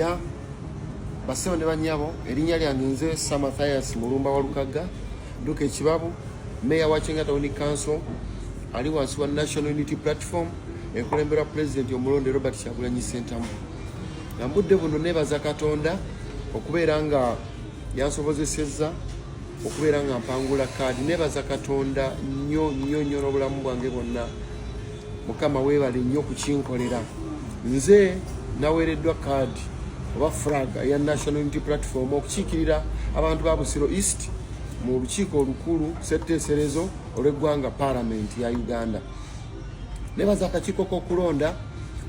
ya basebo ne banyabo erinnya lyange nze Sam Mathias Mulumba wa Lukaga duka ekibabu Mayor wa Kyonna Town Council ali wansi wa National Unity Platform ekulembera President omulonde Robert Kyagulanyi Ssentamu. Nambudde buno nebaza Katonda okubeera nga yansobozesezza okubeera nga mpangula kaadi. Nebaza Katonda nnyo n'obulamu bwange bwonna. Mukama weebale nnyo kukinkolera. Nze naweereddwa kaadi oba flag ya National Unity Platform okukiikirira abantu ba Busiro East mu lukiiko olukulu ssetteeserezo olw'eggwanga Parliament ya Uganda. Nebaza akakiiko k'okulonda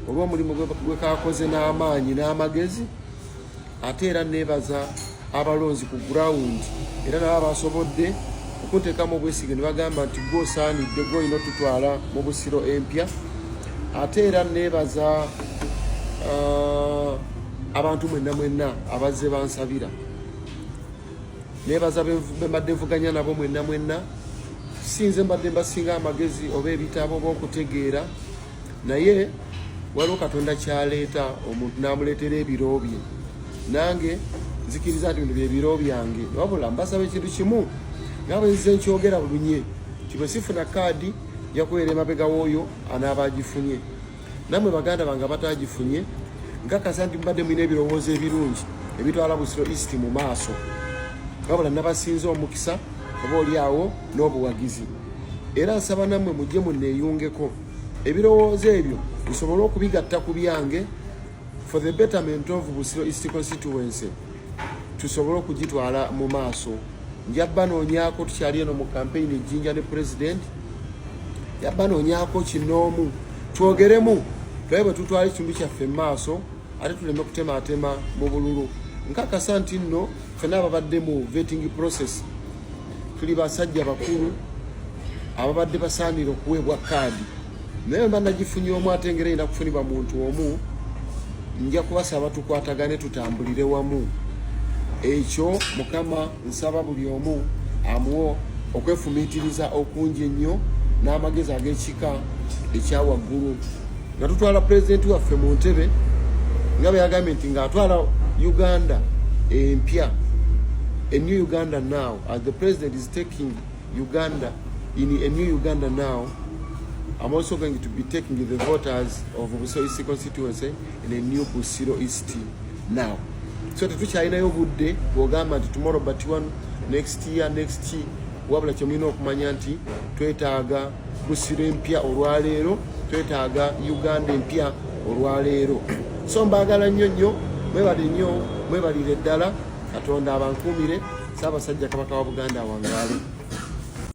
olw'omulimu gwe kaakoze n'amaanyi n'amagezi, ate era nebaza abalonzi ku ground era nabo basobodde okuteekamu obwesige ne bagamba nti gw'osaanidde gw'olina otutwala mu Busiro empya. Ate era nebaza abantu mwenna abazze bansabira. Nebaza mbadde nvuganya nabo mwenna. Sinze mbadde mbasinga amagezi oba ebitabo b'okutegeera, naye waliwo Katonda kyaleeta omuntu n'amuleetera ebiro bye. Nange nzikiriza nti bino bye biro byange, wabula mbasaba ekintu kimu nga bwe nzize nkyogera bulunye nti bwe sifuna kaadi yakubeera emabega w'oyo anaaba agifunye. Nammwe baganda bange abatagifunye nkakasa nti mbadde mulina ebirowoozo ebirungi ebitwala Busiro East mu maaso, wabula nabasinza omukisa oba oli awo n'obuwagizi. Era nsaba nammwe mujje munneeyungeko ebirowoozo ebyo bisobole okubigatta ku byange for the betterment of Busiro East constituency, tusobole okugitwala mu maaso. Njabba noonyaako tukyali eno mu campaign ejjinja ne president, yabba noonyaako kinoomu twogeremu tulabe bwe tutwala ekitundu kyaffe mu maaso ate tuleme kutemaatema mu bululu. Nkakasa nti nno ffenna ababadde mu vetting process tuli basajja bakulu ababadde basaanira okuweebwa kaadi, naye mba nagifunye omu ate ngeri erina kufunibwa muntu omu, nja kubasaba tukwatagane tutambulire wamu. Ekyo Mukama nsaba buli omu amuwo okwefumiitiriza okungi ennyo n'amagezi ag'ekika ekyawaggulu nga tutwala pulezidenti waffe mu ntebe nga bwe yagambye nti ng'atwala Uganda empya, a new Uganda now, as the president is taking Uganda in a new Uganda now. I'm also going to be taking the voters of Busiro East constituency in a new Busiro East now. So tetukyalinayo budde bw'ogamba nti tomorrow but one next year, wabula kye mulina okumanya nti twetaaga Busiro empya olwaleero, twetaaga Uganda empya olwaleero. So mbaagala nnyo, mwebale nnyo, mwebalire ddala. Katonda abankuumire. Ssaabasajja Kabaka wa Buganda awangaale.